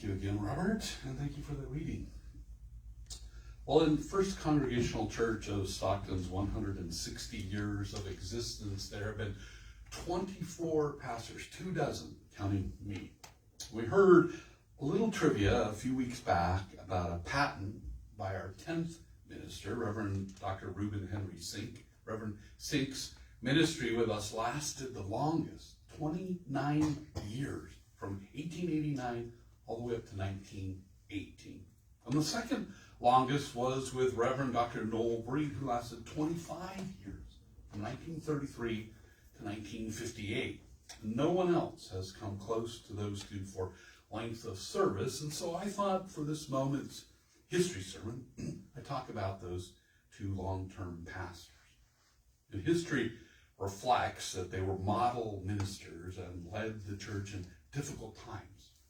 Thank you again, Robert, and thank you for the reading. Well, in First Congregational Church of Stockton's 160 years of existence, there have been 24 pastors, 24, counting me. We heard a little trivia a few weeks back about a patent by our 10th minister, Reverend Dr. Reuben Henry Sink. Reverend Sink's ministry with us lasted the longest, 29 years, from 1889 all the way up to 1918. And the second longest was with Reverend Dr. Noel Breed, who lasted 25 years, from 1933 to 1958. No one else has come close to those two for length of service, and so I thought for this moment's history sermon, I talk about those two long-term pastors. And history reflects that they were model ministers and led the church in difficult times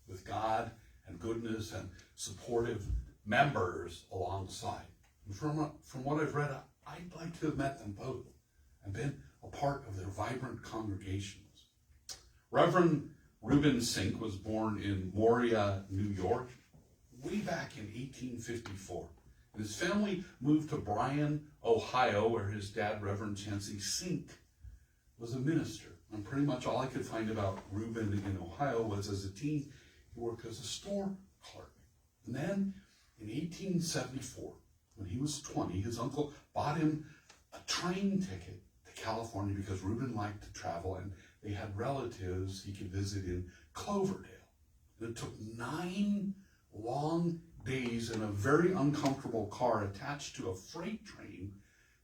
with God and goodness and supportive members alongside. And from what I've read, I'd like to have met them both and been a part of their vibrant congregations. Reverend Reuben Sink was born in Moria, New York, way back in 1854. And his family moved to Bryan, Ohio, where his dad, Reverend Chancey Sink, was a minister. And pretty much all I could find about Reuben in Ohio was as a teen, he worked as a store clerk. And then in 1874, when he was 20, his uncle bought him a train ticket to California because Reuben liked to travel and they had relatives he could visit in Cloverdale. And it took 9 long days in a very uncomfortable car attached to a freight train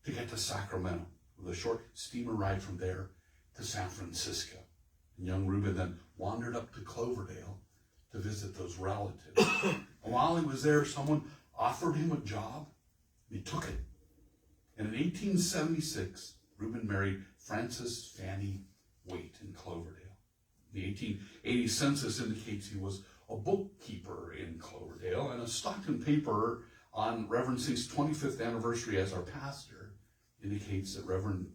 to get to Sacramento, with a short steamer ride from there to San Francisco. And young Reuben then wandered up to Cloverdale to visit those relatives. And while he was there, someone offered him a job. He took it. And in 1876, Reuben married Frances Fanny Waite in Cloverdale. The 1880 census indicates he was a bookkeeper in Cloverdale, and a Stockton paper on Reverend Sink's 25th anniversary as our pastor indicates that Reverend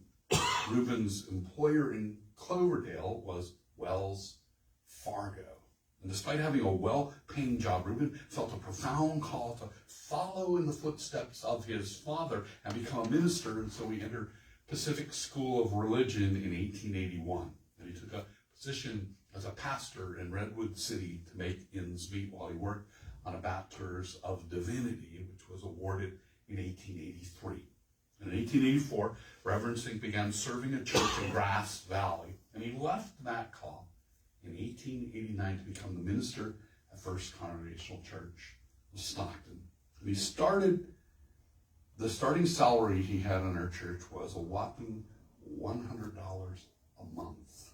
Reuben's employer in Cloverdale was Wells Fargo. And despite having a well-paying job, Reuben felt a profound call to follow in the footsteps of his father and become a minister, and so he entered Pacific School of Religion in 1881. And he took a position as a pastor in Redwood City to make ends meet while he worked on a Bachelor's of Divinity, which was awarded in 1883. In 1884, Reverend Sink began serving a church in Grass Valley, and he left that call in 1889 to become the minister at First Congregational Church of Stockton. And the starting salary he had in our church was a whopping $100 a month.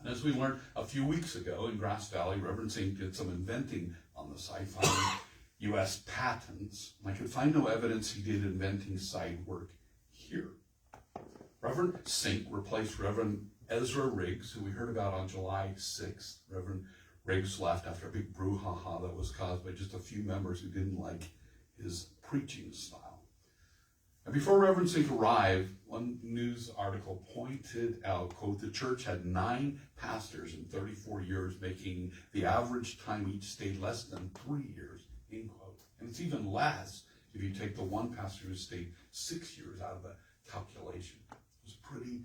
And as we learned a few weeks ago in Grass Valley, Reverend Sink did some inventing on the side, finding U.S. patents. I could find no evidence he did inventing side work here. Reverend Sink replaced Reverend Ezra Riggs, who we heard about on July 6th. Reverend Riggs left after a big brouhaha that was caused by just a few members who didn't like his preaching style. And before Reverend Sink arrived, one news article pointed out, quote, the church had 9 pastors in 34 years, making the average time each stayed less than 3 years, end quote. And it's even less if you take the one pastor who stayed 6 years out of the calculation. It was a pretty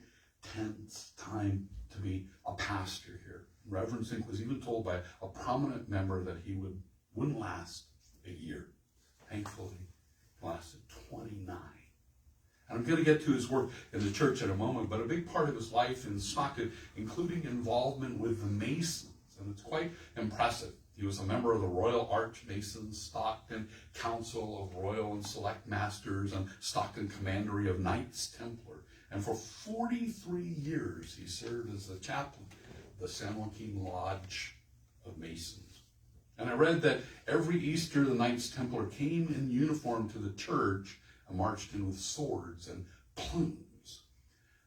tense time to be a pastor here. Reverend Sink was even told by a prominent member that he wouldn't last a year. Thankfully, it lasted 29. And I'm going to get to his work in the church in a moment, but a big part of his life in Stockton, including involvement with the Masons, and it's quite impressive. He was a member of the Royal Archmasons, Stockton Council of Royal and Select Masters, and Stockton Commandery of Knights Templar. And for 43 years, he served as the chaplain of the San Joaquin Lodge of Masons. And I read that every Easter, the Knights Templar came in uniform to the church and marched in with swords and plumes.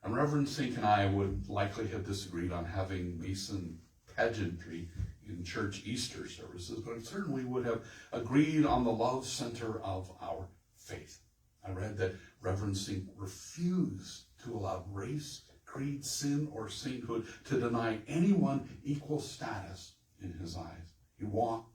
And Reverend Sink and I would likely have disagreed on having Mason pageantry in church Easter services, but I certainly would have agreed on the love center of our faith. I read that Reverend Sink refused to allow race, creed, sin, or sainthood to deny anyone equal status in his eyes. He walked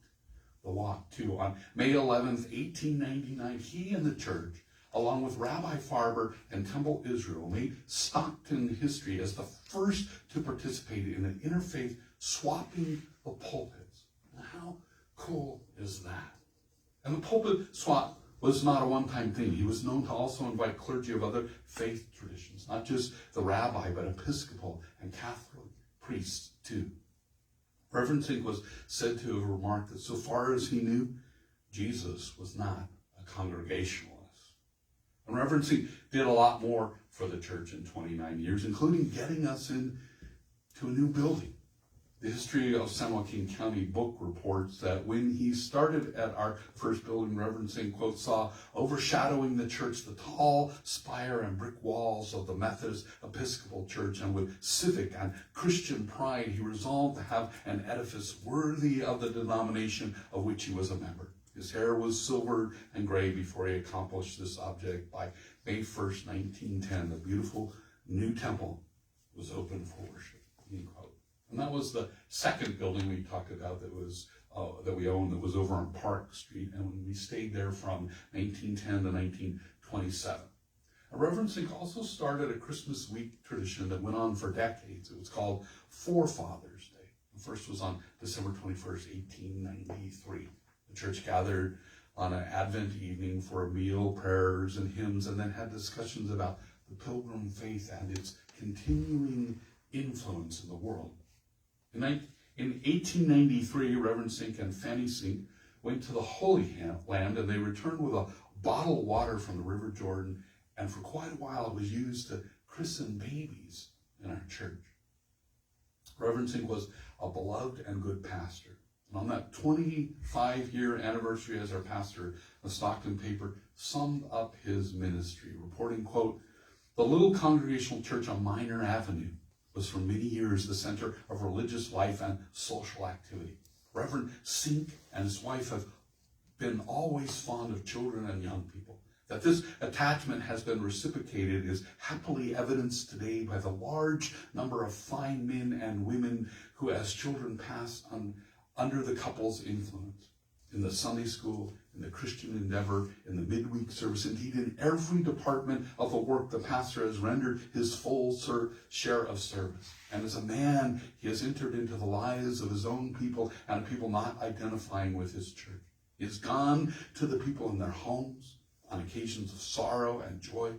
the walk too. On May 11th, 1899, he and the church, along with Rabbi Farber and Temple Israel, made Stockton history as the first to participate in an interfaith swapping of pulpits. Now, how cool is that? And the pulpit swap was not a one-time thing. He was known to also invite clergy of other faith traditions, not just the rabbi, but Episcopal and Catholic priests too. Reverend Zink was said to have remarked that so far as he knew, Jesus was not a Congregationalist. And Reverend Zink did a lot more for the church in 29 years, including getting us into a new building. The History of San Joaquin County book reports that when he started at our first building, Reverend Zink, quote, saw overshadowing the church the tall spire and brick walls of the Methodist Episcopal Church, and with civic and Christian pride, he resolved to have an edifice worthy of the denomination of which he was a member. His hair was silvered and gray before he accomplished this object. By May 1st, 1910, the beautiful new temple was open for worship, end quote. And that was the second building we talked about that was that we owned, that was over on Park Street, and we stayed there from 1910 to 1927. And Reverend Zink also started a Christmas week tradition that went on for decades. It was called Forefathers Day. The first was on December 21st, 1893. The church gathered on an Advent evening for a meal, prayers, and hymns, and then had discussions about the Pilgrim faith and its continuing influence in the world. In 1893, Reverend Zink and Fanny Zink went to the Holy Land, and they returned with a bottle of water from the River Jordan, and for quite a while it was used to christen babies in our church. Reverend Zink was a beloved and good pastor. And on that 25-year anniversary as our pastor, the Stockton paper summed up his ministry, reporting, quote, "The little Congregational church on Minor Avenue was for many years the center of religious life and social activity. Reverend Zink and his wife have been always fond of children and young people. That this attachment has been reciprocated is happily evidenced today by the large number of fine men and women who, as children, passed under the couple's influence. In the Sunday school, in the Christian Endeavor, in the midweek service, indeed in every department of the work, the pastor has rendered his full share of service. And as a man, he has entered into the lives of his own people and people not identifying with his church. He has gone to the people in their homes on occasions of sorrow and joy.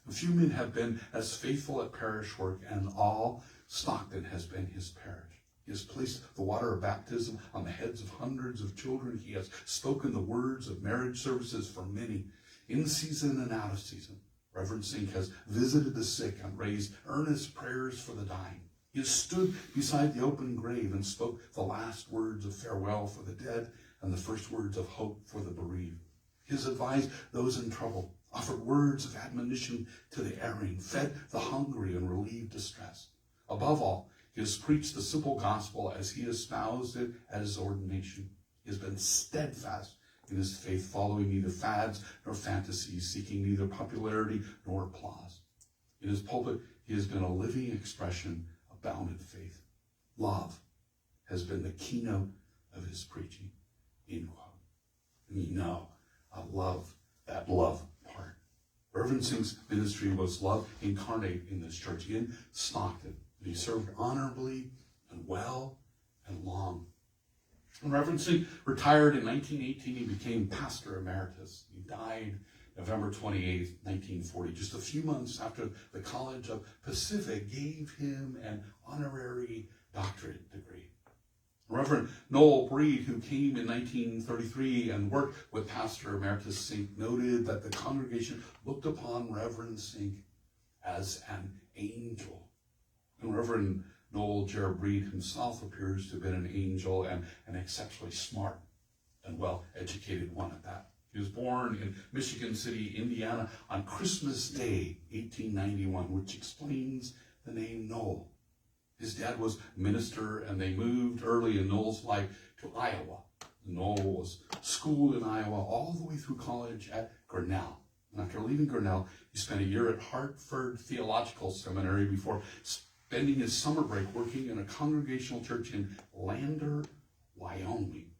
A few men have been as faithful at parish work, and all Stockton has been his parish. He has placed the water of baptism on the heads of hundreds of children. He has spoken the words of marriage services for many, in season and out of season. Reverend Zink has visited the sick and raised earnest prayers for the dying. He has stood beside the open grave and spoke the last words of farewell for the dead and the first words of hope for the bereaved. He has advised those in trouble, offered words of admonition to the erring, fed the hungry, and relieved distress. Above all, he has preached the simple gospel as he espoused it at his ordination. He has been steadfast in his faith, following neither fads nor fantasies, seeking neither popularity nor applause. In his pulpit, he has been a living expression of bounded faith. Love has been the keynote of his preaching, end quote. And you know, I love that love part. Reverend Zink's ministry was love incarnate in this church in Stockton. He served honorably and well and long. When Reverend Zink retired in 1918, he became pastor emeritus. He died November 28, 1940, just a few months after the College of Pacific gave him an honorary doctorate degree. Reverend Noel Breed, who came in 1933 and worked with Pastor Emeritus Zink, noted that the congregation looked upon Reverend Zink as an angel. And Reverend Noel J. Breed himself appears to have been an angel and an exceptionally smart and well-educated one at that. He was born in Michigan City, Indiana on Christmas Day, 1891, which explains the name Noel. His dad was a minister, and they moved early in Noel's life to Iowa. Noel was schooled in Iowa all the way through college at Grinnell. And after leaving Grinnell, he spent a year at Hartford Theological Seminary before spending his summer break working in a congregational church in Lander, Wyoming.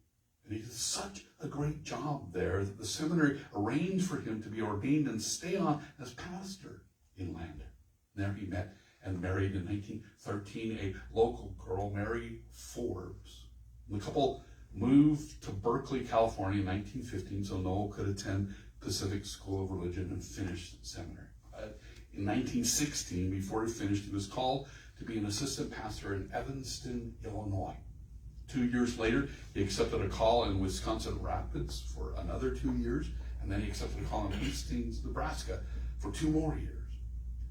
And he did such a great job there that the seminary arranged for him to be ordained and stay on as pastor in Lander. There he met and married in 1913 a local girl, Mary Forbes. And the couple moved to Berkeley, California in 1915 so Noel could attend Pacific School of Religion and finish seminary. In 1916, before he finished, he was called to be an assistant pastor in Evanston, Illinois. 2 years later, he accepted a call in Wisconsin Rapids for another 2 years, and then he accepted a call in Hastings, Nebraska for 2 more years.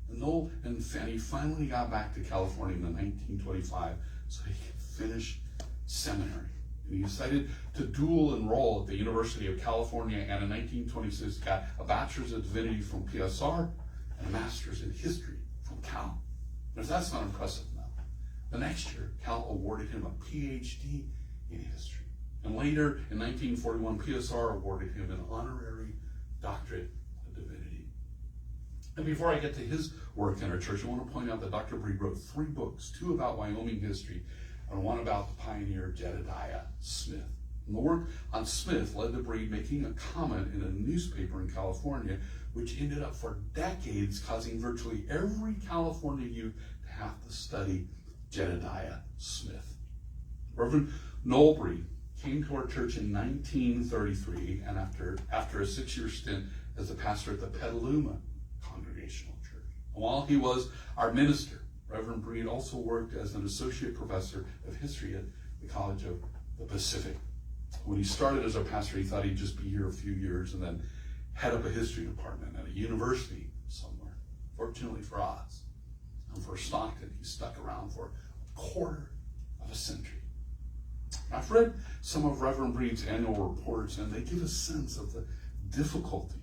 And Noel and Fanny finally got back to California in 1925 so he could finish seminary. And he decided to dual enroll at the University of California, and in 1926 got a Bachelor's of Divinity from PSR and a Master's in History from Cal. And if that's not impressive enough, the next year, Cal awarded him a PhD in history. And later, in 1941, PSR awarded him an honorary doctorate of divinity. And before I get to his work in our church, I want to point out that Dr. Breed wrote 3 books, 2 about Wyoming history, and 1 about the pioneer Jedediah Smith. And the work on Smith led to Breed making a comment in a newspaper in California, which ended up for decades causing virtually every California youth to have to study Jedediah Smith. Reverend Noel Breed came to our church in 1933, and after a 6-year stint as a pastor at the Petaluma Congregational Church. And while he was our minister, Reverend Breed also worked as an associate professor of history at the College of the Pacific. When he started as our pastor, he thought he'd just be here a few years and then head up a history department at a university somewhere. Fortunately for us, and for Stockton, he stuck around for a quarter of a century. I've read some of Reverend Breed's annual reports, and they give a sense of the difficulty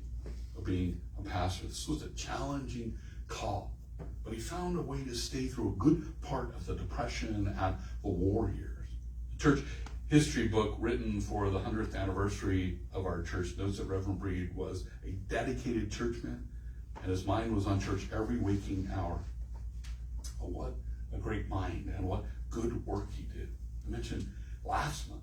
of being a pastor. This was a challenging call, but he found a way to stay through a good part of the Depression and the war years. The church history book written for the 100th anniversary of our church notes that Reverend Breed was a dedicated churchman, and his mind was on church every waking hour. But what a great mind, and what good work he did. I mentioned last month,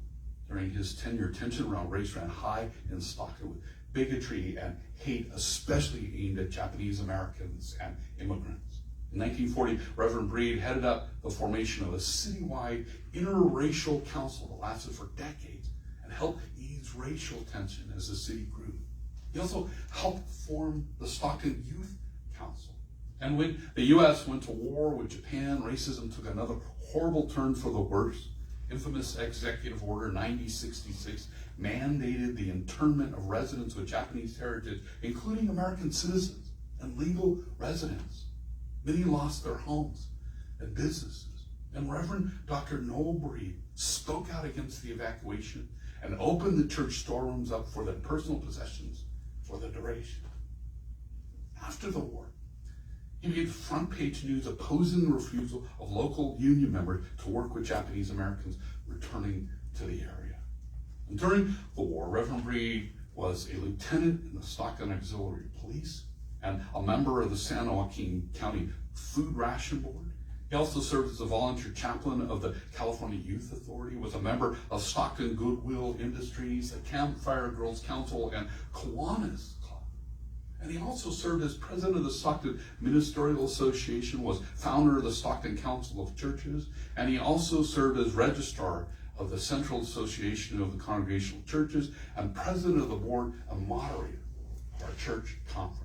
during his tenure, tension around race ran high in Stockton with bigotry and hate, especially aimed at Japanese Americans and immigrants. In 1940, Reverend Breed headed up the formation of a citywide interracial council that lasted for decades and helped ease racial tension as the city grew. He also helped form the Stockton Youth Council. And when the U.S. went to war with Japan, racism took another horrible turn for the worse. Infamous Executive Order 9066 mandated the internment of residents with Japanese heritage, including American citizens and legal residents. Many lost their homes and businesses. And Reverend Dr. Noel Breed spoke out against the evacuation and opened the church storerooms up for their personal possessions for the duration. After the war, he made front-page news opposing the refusal of local union members to work with Japanese Americans returning to the area. And during the war, Reverend Breed was a lieutenant in the Stockton Auxiliary Police and a member of the San Joaquin County Food Ration Board. He also served as a volunteer chaplain of the California Youth Authority, was a member of Stockton Goodwill Industries, the Campfire Girls Council, and Kiwanis Club. And he also served as president of the Stockton Ministerial Association, was founder of the Stockton Council of Churches, and he also served as registrar of the Central Association of the Congregational Churches and president of the board and moderator of our church conference.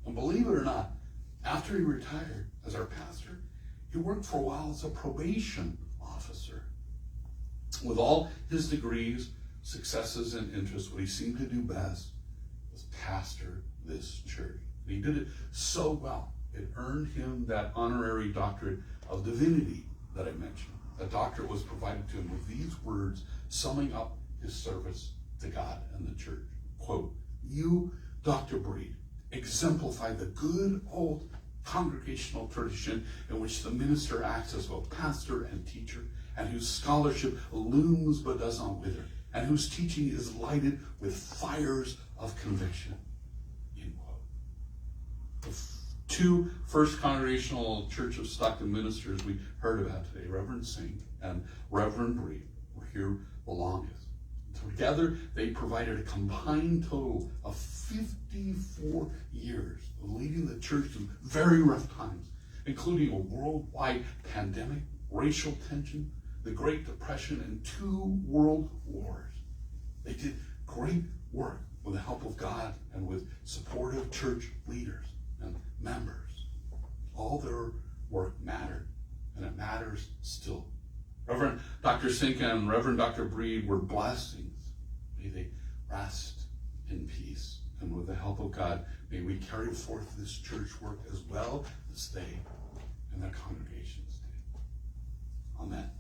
And believe it or not, after he retired as our pastor, he worked for a while as a probation officer. With all his degrees, successes, and interests, what he seemed to do best was pastor this church. And he did it so well, it earned him that honorary doctorate of divinity that I mentioned. The doctorate was provided to him with these words summing up his service to God and the church. Quote, "You, Dr. Breed, exemplify the good old congregational tradition in which the minister acts as both pastor and teacher, and whose scholarship looms but does not wither, and whose teaching is lighted with fires of conviction." End quote. The 2 First Congregational Church of Stockton ministers we heard about today, Reverend Singh and Reverend Breed, were here the longest. Together, they provided a combined total of 54 years of leading the church through very rough times, including a worldwide pandemic, racial tension, the Great Depression, and 2 world wars. They did great work with the help of God and with supportive church leaders and members. All their work mattered, and it matters still. Reverend Dr. Sinka and Reverend Dr. Breed were blessings. May they rest in peace. And with the help of God, may we carry forth this church work as well as they and their congregations did. Amen.